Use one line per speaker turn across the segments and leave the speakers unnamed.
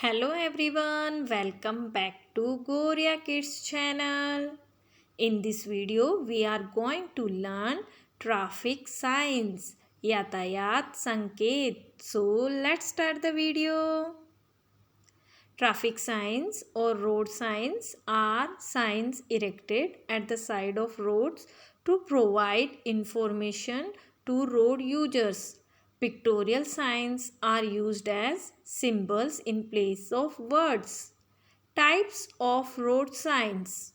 Hello everyone, welcome back to Goria Kids channel. In this video, we are going to learn traffic signs, Yatayat Sanket. So let's start the video. Traffic signs or road signs are signs erected at the side of roads to provide information to road users. Pictorial signs are used as symbols in place of words. Types of road signs.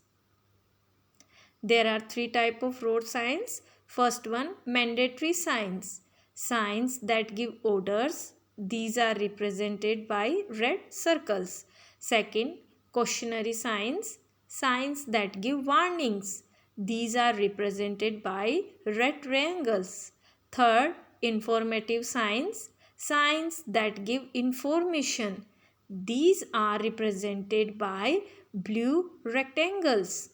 There are three types of road signs. First one, mandatory signs. Signs that give orders. These are represented by red circles. Second, cautionary signs. Signs that give warnings. These are represented by red triangles. Third, informative signs. Signs that give information. These are represented by blue rectangles.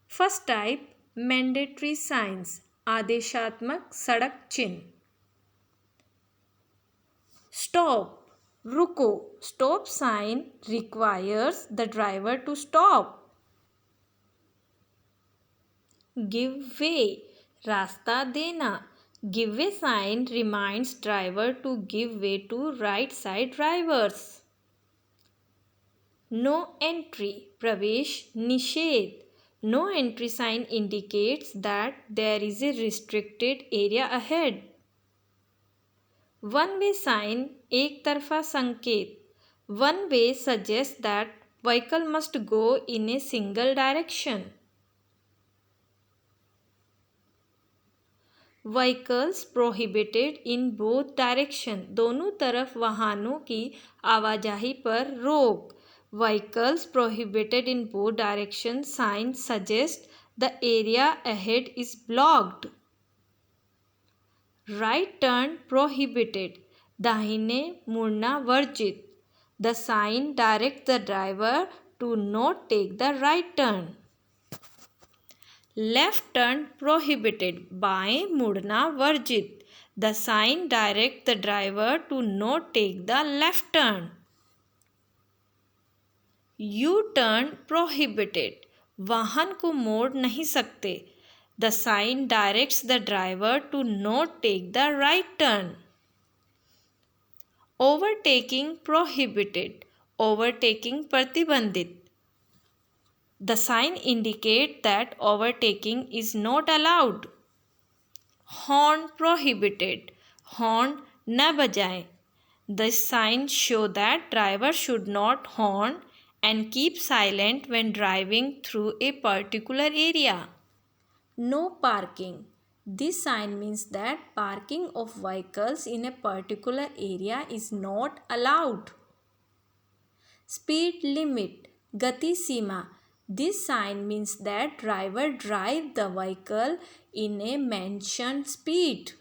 First type, mandatory signs, आदेशात्मक सड़क चिन्ह. Stop, रुको. Stop sign requires the driver to stop. Give way, रास्ता देना. Give way sign reminds driver to give way to right side drivers. No entry, प्रवेश निषेध. No entry sign indicates that there is a restricted area ahead. One way sign, एक तरफा संकेत. One way suggests that vehicle must go in a single direction. Vehicles prohibited in both direction. दोनों तरफ वाहनों की आवाजाही पर रोक. Vehicles prohibited in both directions sign suggests the area ahead is blocked. Right turn prohibited. दाहिने मुड़ना वर्जित. The sign directs the driver to not take the right turn. Left turn prohibited. बाएं मुड़ना वर्जित. The sign directs the driver to not take the left turn. U-turn prohibited. वाहन को मोड़ नहीं सकते. The sign directs the driver to not take the right turn. Overtaking prohibited. Overtaking प्रतिबंधित. The sign indicates that overtaking is not allowed. Horn prohibited. Horn न बजाएं. The signs show that driver should not horn and keep silent when driving through a particular area. No parking. This sign means that parking of vehicles in a particular area is not allowed. Speed limit. Gati Seema. This sign means that driver drive the vehicle in a mentioned speed.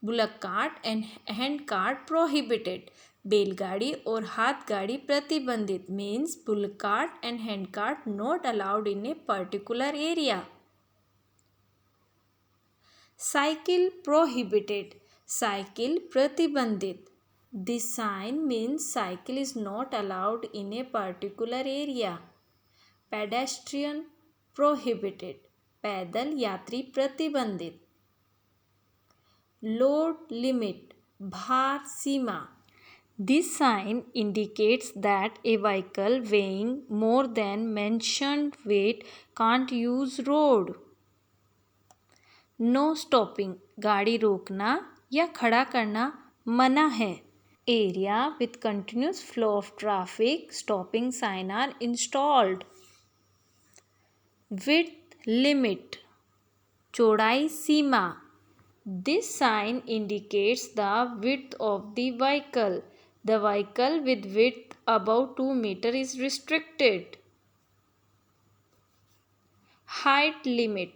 Bullock cart and hand cart prohibited. बैलगाड़ी और हाथ गाड़ी प्रतिबंधित means bullock cart and hand cart not allowed in a particular area. Cycle prohibited. Cycle प्रतिबंधित. This sign means cycle is not allowed in a particular area. Pedestrian prohibited. पैदल यात्री प्रतिबंधित. Load limit. भार सीमा. This sign indicates that a vehicle weighing more than mentioned weight can't use road. No stopping. गाड़ी रोकना या खड़ा करना मना है. Area with continuous flow of traffic stopping sign are installed. Width limit. चौड़ाई सीमा. This sign indicates the width of the vehicle. The vehicle with width above 2 meters is restricted. Height limit.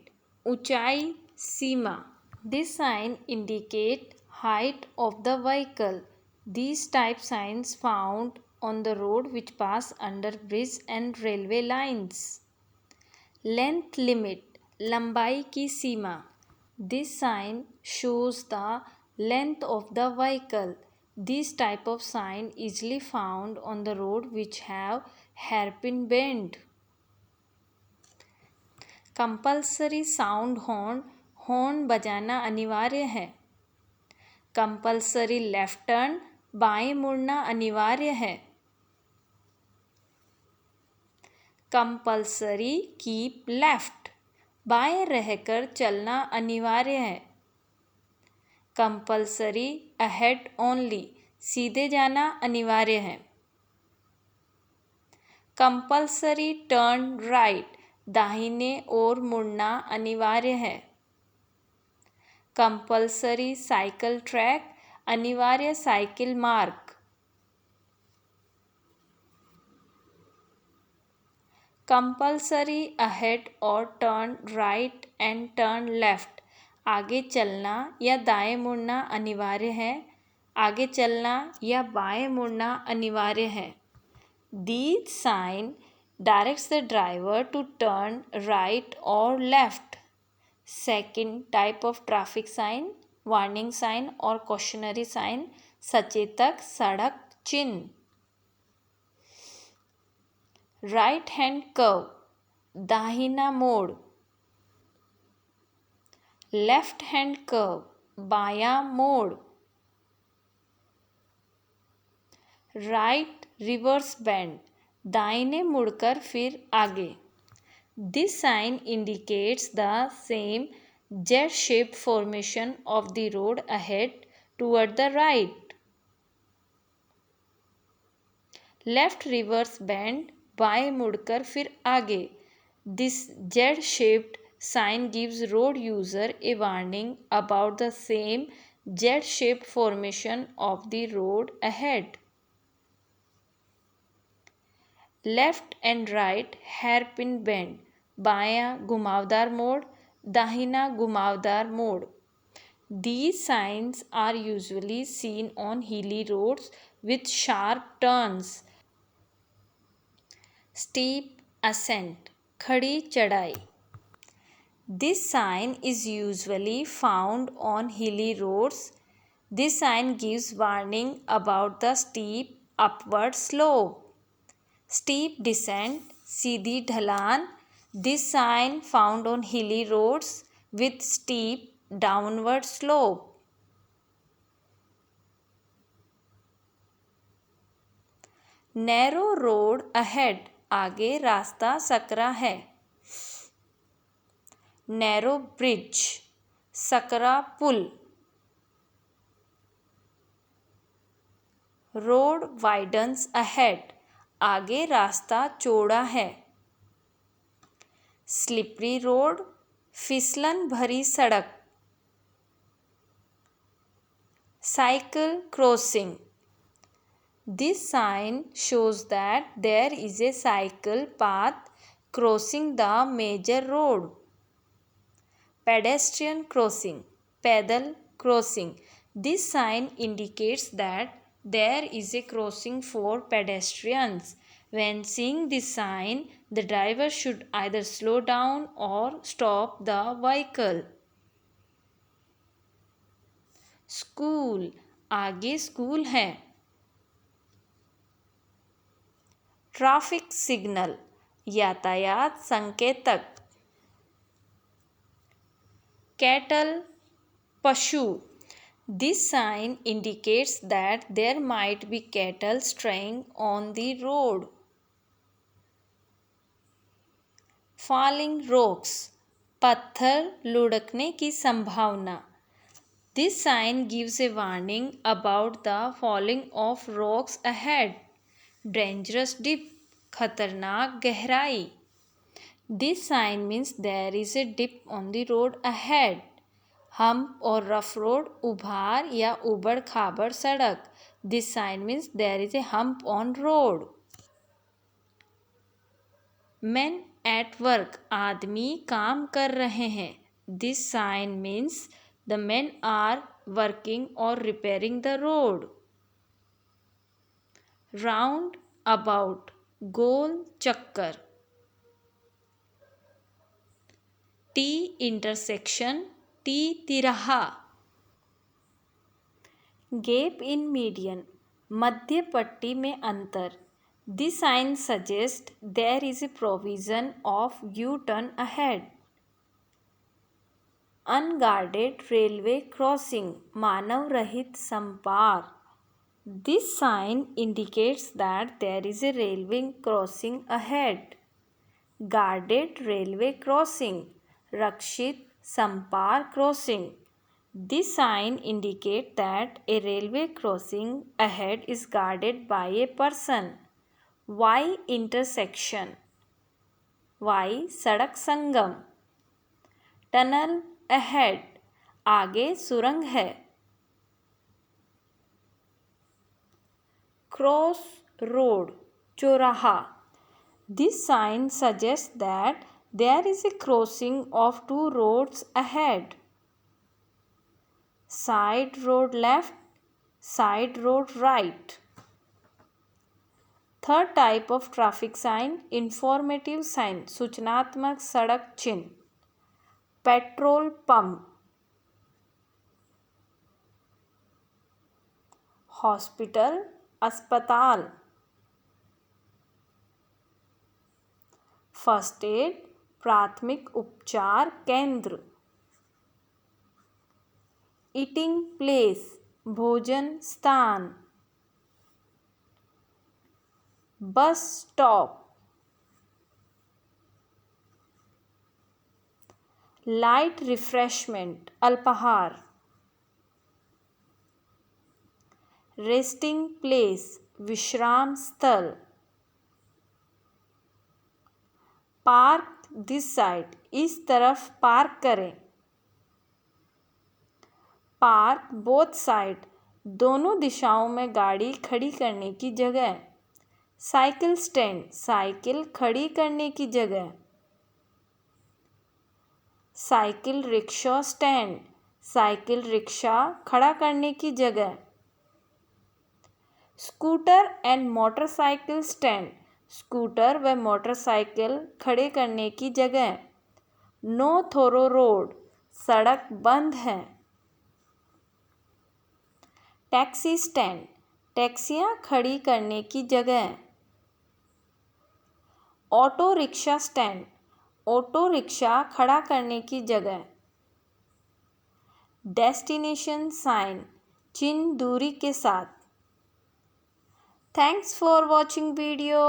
ऊंचाई सीमा. This sign indicates height of the vehicle. These type signs found on the road which pass under bridge and railway lines. Length limit. लंबाई की सीमा. This sign shows the length of the vehicle. This type of sign easily found on the road which have hairpin bend. Compulsory sound horn, horn बजाना अनिवार्य है. Compulsory left turn, बाएं मुड़ना अनिवार्य है. Compulsory keep left, बाएं रहकर चलना अनिवार्य है. कंपल्सरी अहेड ओनली, सीधे जाना अनिवार्य है. कंपल्सरी टर्न राइट, दाहिने ओर मुड़ना अनिवार्य है. कंपल्सरी साइकिल ट्रैक, अनिवार्य साइकिल मार्ग. कंपल्सरी अहेड और turn right and turn left, आगे चलना या दाएं मुड़ना अनिवार्य है. आगे चलना या बाएं मुड़ना अनिवार्य है. These sign directs the driver to turn right or left. Second type of traffic sign, warning sign or cautionary sign, सचेतक सड़क चिन्ह. राइट हैंड कर्व, दाहिना मोड़. लेफ्ट हैंड कर्व, बायां मोड़. राइट रिवर्स बैंड, दाहिने मुड़कर फिर आगे. This sign indicates the same Z shape formation of the road ahead toward the right. Left reverse bend, बाएं मुड़कर फिर आगे. This Z shaped sign gives road user a warning about the same Z-shaped formation of the road ahead. Left and right hairpin bend, बायां घुमावदार मोड़, दाहिना घुमावदार मोड़. These signs are usually seen on hilly roads with sharp turns. Steep ascent, खड़ी चढ़ाई. This sign is usually found on hilly roads. This sign gives warning about the steep upward slope. Steep descent, सीधी ढलान. This sign found on hilly roads with steep downward slope. Narrow road ahead, आगे रास्ता सकरा है. Narrow bridge, सकरा पुल. Road widens ahead, आगे रास्ता चौड़ा है. स्लिपरी रोड, फिसलन भरी सड़क. Cycle crossing. This sign shows that there is a cycle path crossing the major road. Pedestrian crossing, पैदल crossing. This sign indicates that there is a crossing for pedestrians. When seeing this sign, the driver should either slow down or stop the vehicle. School, आगे school है. Traffic signal, यातायात संकेतक. Cattle, पशु. This sign indicates that there might be cattle straying on the road. Falling rocks, पत्थर लुढ़कने की संभावना. This sign gives a warning about the falling of rocks ahead. Dangerous dip, खतरनाक गहराई. This sign means there is a dip on the road ahead. Hump और rough road, उभार या उबड़ खाबड़ सड़क. This sign means there is a hump on road. Men at work, आदमी काम कर रहे हैं. This sign means the men are working or repairing the road. Round about, गोल चक्कर. T intersection, T तिराहा. गैप इन मीडियन, मध्य पट्टी में अंतर। This sign suggest there is a provision of U turn ahead. Unguarded railway crossing, मानव रहित संपार। This sign indicates that there is a railway crossing ahead. Guarded railway crossing, रक्षित संपार crossing. This sign indicates that a railway crossing ahead is guarded by a person. Y intersection, Y सड़क संगम। Tunnel ahead, आगे सुरंग है। Cross road, चौराहा। This sign suggests that there is a crossing of two roads ahead. Side road left, side road right. Third type of traffic sign, informative sign, सूचनात्मक सड़क चिन्ह। Petrol pump, hospital, अस्पताल। First aid, प्राथमिक उपचार केंद्र। Eating place, भोजन स्थान। Bus stop. Light refreshment, अल्पाहार। रेस्टिंग प्लेस, विश्राम स्थल। पार्क दिस साइड, इस तरफ पार्क करें। पार्क बोथ साइड, दोनों दिशाओं में गाड़ी खड़ी करने की जगह। साइकिल स्टैंड, साइकिल खड़ी करने की जगह। Cycle rickshaw stand, cycle rickshaw खड़ा करने की जगह। Scooter and motorcycle stand, scooter व मोटरसाइकिल खड़े करने की जगह। नो थोरो रोड, सड़क बंद है। टैक्सी स्टैंड, टैक्सियां खड़ी करने की जगह। Auto rickshaw stand, auto rickshaw खड़ा करने की जगह। डेस्टिनेशन साइन, चिन्ह दूरी के साथ। Thanks for watching video.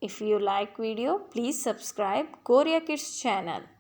If you like video, please subscribe Goria Kids channel.